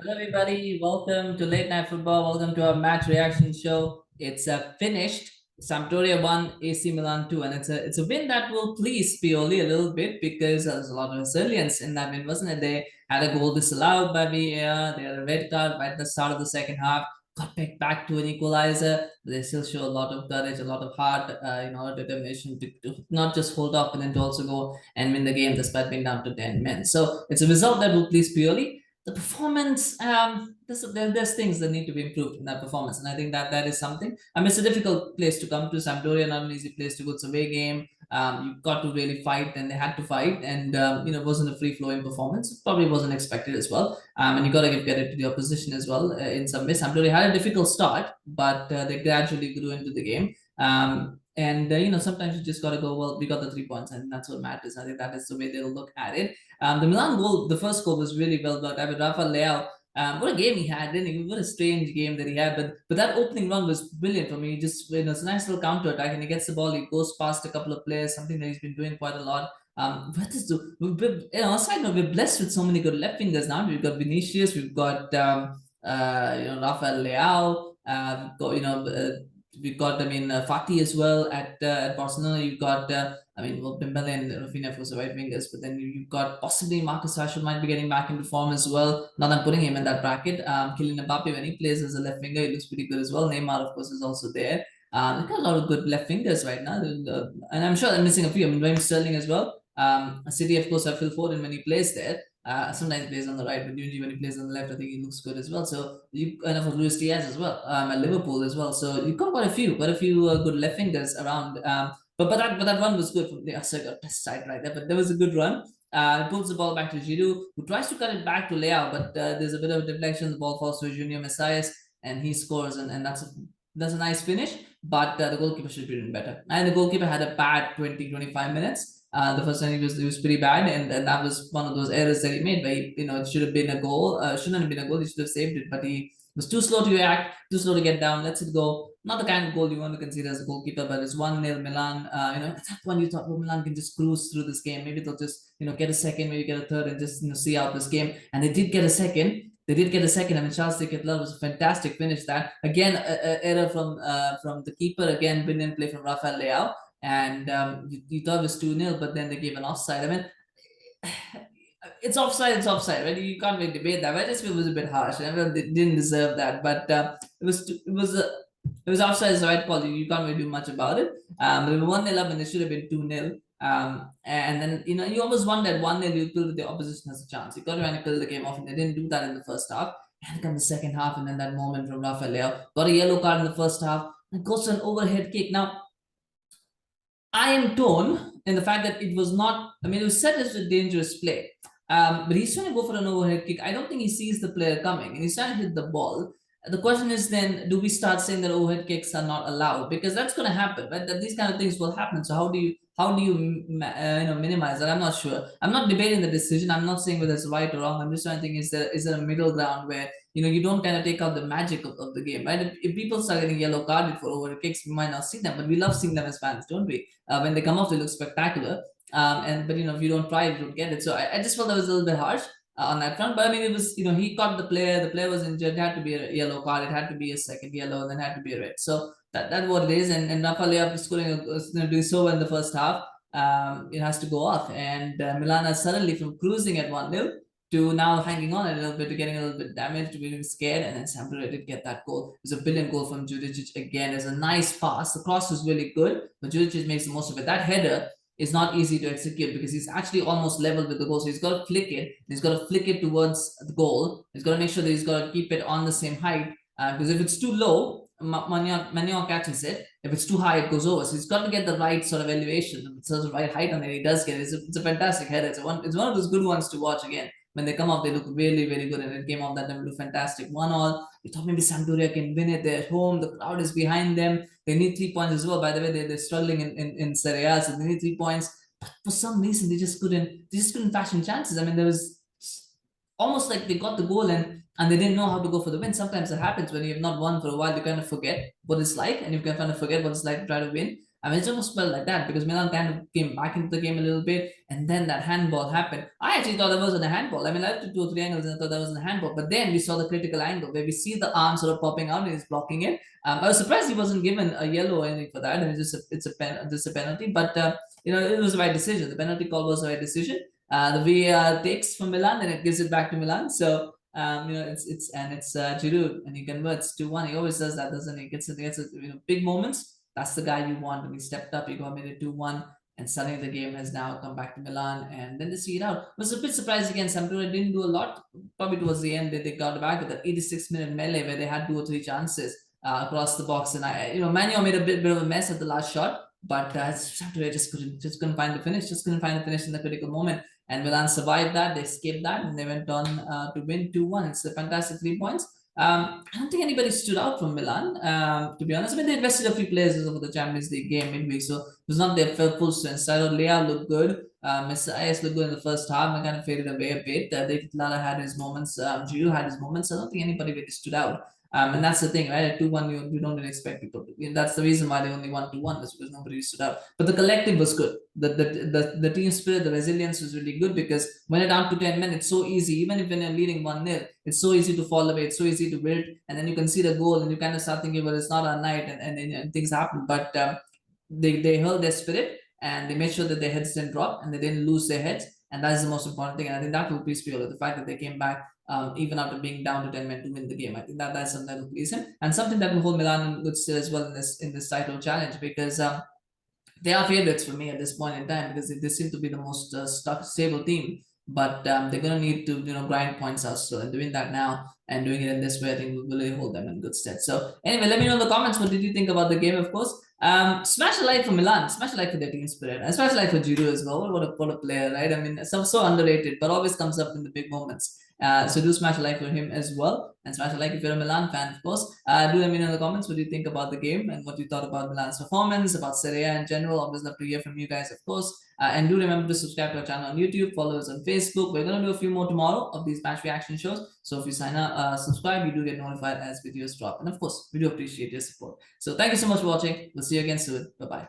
Hello, everybody. Welcome to Late Night Football. Welcome to our match reaction show. It's finished. Sampdoria won, AC Milan 2, and it's a win that will please Pioli a little bit because there's a lot of resilience in that win, wasn't it? They had a goal disallowed by VAR. They had a red card right at the start of the second half. Got picked back to an equalizer. But they still show a lot of courage, a lot of heart, determination to not just hold off, but then to also go and win the game despite being down to 10 men. So it's a result that will please Pioli. The performance, there's things that need to be improved in that performance, and I think that is something. I mean, it's a difficult place to come to. Sampdoria, not an easy place to go. It's a away game. You've got to really fight, and they had to fight, and it wasn't a free flowing performance. It probably wasn't expected as well. And you got to give credit to the opposition as well. In some ways, Sampdoria had a difficult start, but they gradually grew into the game. And sometimes you just got to go, well, we got the 3 points, and that's what matters. I think that is the way they'll look at it. The Milan goal, the first goal was really well done. I mean, Rafa Leao, what a game he had, didn't he? What a strange game that he had. But that opening run was brilliant for me. Just it's a nice little counter attack, and he gets the ball. He goes past a couple of players, something that he's been doing quite a lot. What is the aside note, we're blessed with so many good left wingers now. We've got Vinicius, we've got Rafael Leao, we've got Fati as well at Barcelona. You've got well, Dembele and Rafinha for the right wingers, but then you've got possibly Marcus Rashford might be getting back into form as well. Not I'm putting him in that bracket. Kylian Mbappe, when he plays as a left winger, he looks pretty good as well. Neymar, of course, is also there. They've got a lot of good left wingers right now, and I'm sure they're missing a few. I mean, Raheem Sterling as well. City, of course, have Phil Foden when he plays there. Sometimes he plays on the right, but usually when he plays on the left, I think he looks good as well. So you kind of Luis Diaz as well, at Liverpool as well. So you've got quite a few good left wingers around. But that run was good from the side right there. But there was a good run. Pulls the ball back to Giroud, who tries to cut it back to Leao, but there's a bit of a deflection. The ball falls to Junior Messias, and he scores, and that's a nice finish. But the goalkeeper should be doing better. And the goalkeeper had a bad 20-25 minutes. The first time he was pretty bad, and that was one of those errors that he made. Where it should have been a goal. Shouldn't have been a goal. He should have saved it, but he was too slow to react, too slow to get down. Lets it go. Not the kind of goal you want to consider as a goalkeeper, but it's 1-0 Milan. At that point you thought, well, Milan can just cruise through this game. Maybe they'll just get a second, maybe get a third, and just see out this game. And they did get a second. They did get a second. I mean, Charles de Ketelaere was a fantastic finish. That again, error from the keeper. Again, brilliant play from Rafael Leao, and you thought it was 2-0, but then they gave an offside. I mean, it's offside, right? You can't really debate that. I just feel it was a bit harsh. Everyone didn't deserve that, but it was offside is the right call. You can't really do much about it. They were 1-0 up, and it should have been 2-0. And then you always wonder at 1-0 you feel that the opposition has a chance. You got to try to kill the game off, and they didn't do that in the first half. And come the second half, and then that moment from Rafael Leao got a yellow card in the first half and goes to an overhead kick. Now I am torn in the fact that it was not. I mean, it was set as a dangerous play, but he's trying to go for an overhead kick. I don't think he sees the player coming, and he's trying to hit the ball. The question is then, do we start saying that overhead kicks are not allowed? Because that's going to happen, right? That these kind of things will happen. So how do you minimize that? I'm not sure. I'm not debating the decision. I'm not saying whether it's right or wrong. I'm just trying to think, is there a middle ground where you don't kind of take out the magic of the game, right? If people start getting yellow carded for overhead kicks, we might not see them, but we love seeing them as fans, don't we? When they come off, they look spectacular. But if you don't try it, you don't get it. So I just felt that was a little bit harsh on that front. But I mean, it was he caught the player. The player was injured. It had to be a yellow card. It had to be a second yellow, and then had to be a red. So that's what it is. And Rafael Leao doing so well in the first half. It has to go off. And Milan is suddenly from cruising at 1-0 to now hanging on a little bit, to getting a little bit damaged, to being scared, and then Sampdoria did get that goal. It was a brilliant goal from Duricic again. It's a nice pass. The cross was really good, but Duricic makes the most of it. That header is not easy to execute because he's actually almost level with the goal. So he's got to flick it. He's got to flick it towards the goal. He's got to make sure that he's got to keep it on the same height. Because if it's too low, Maignan catches it. If it's too high, it goes over. So he's got to get the right sort of elevation, sort of right height on it. He does get it. It's a fantastic header. It's one of those good ones to watch again. When they come off, they look really, really good, and it came off that time look fantastic. 1-1. We thought maybe Sampdoria can win it. They're at home. The crowd is behind them. They need 3 points as well. By the way, they're struggling in Serie, so they need 3 points. But for some reason, they just couldn't fashion chances. I mean, there was almost like they got the goal and they didn't know how to go for the win. Sometimes it happens when you have not won for a while. You kind of forget what it's like, and you can kind of forget what it's like to try to win. I mean, it almost felt like that because Milan kind of came back into the game a little bit, and then that handball happened. I actually thought that wasn't a handball. I mean, I looked at 2 or 3 angles and I thought that wasn't a handball, but then we saw the critical angle where we see the arm sort of popping out and he's blocking it. I was surprised he wasn't given a yellow or anything for that. I mean, it's a penalty, but it was the right decision. The penalty call was the right decision. The VAR takes from Milan and it gives it back to Milan. So it's Giroud and he converts 2-1. He always does that, doesn't he? Gets big moments. That's the guy you want. When he stepped up, he got made it 2-1. And suddenly the game has now come back to Milan, and then they see it out. I was a bit surprised again. Sampdoria didn't do a lot. Probably towards the end, they got back with that 86-minute melee where they had 2 or 3 chances across the box, and Maignan made a bit of a mess at the last shot, but Sampdoria just couldn't find the finish. Just couldn't find the finish in the critical moment. And Milan survived that. They escaped that, and they went on to win 2-1. It's a fantastic 3 points. I don't think anybody stood out from Milan, to be honest. I mean, they invested a few players over the Champions League game midweek, so it was not their full strength. I thought Leao looked good. Messias looked good in the first half and kind of faded away a bit. Lala had his moments. Giroud had his moments. I don't think anybody really stood out. And that's the thing, right? At 2-1, you don't really expect people to. That's the reason why they only won 2-1, is because nobody stood out. But the collective was good. The team spirit, the resilience was really good, because when you're down to 10 men, it's so easy. Even if when you're leading 1-0, it's so easy to fall away. It's so easy to build. And then you can see the goal and you kind of start thinking, well, it's not our night, and things happen. But they held their spirit and they made sure that their heads didn't drop and they didn't lose their heads. And that's the most important thing. And I think that will please Pioli, the fact that they came back even after being down to 10 men to win the game. I think that's something that will please him, and something that will hold Milan in good stead as well in this title challenge, because they are favorites for me at this point in time, because they seem to be the most stable team. But they're going to need to grind points out still, and doing that now and doing it in this way, I think will really hold them in good stead. So anyway, let me know in the comments, what did you think about the game? Of course, smash a like for Milan, smash a like for their team spirit, and smash a like for Giroud as well. What a player, right? I mean, so underrated, but always comes up in the big moments. So do smash a like for him as well, and smash a like if you're a Milan fan, of course. Do let me know in the comments what you think about the game and what you thought about Milan's performance, about Serie A in general. Always love to hear from you guys, of course. And do remember to subscribe to our channel on YouTube, follow us on Facebook. We're going to do a few more tomorrow of these match reaction shows. So if you sign up, subscribe, you do get notified as videos drop. And of course, we do appreciate your support. So thank you so much for watching. We'll see you again soon. Bye-bye.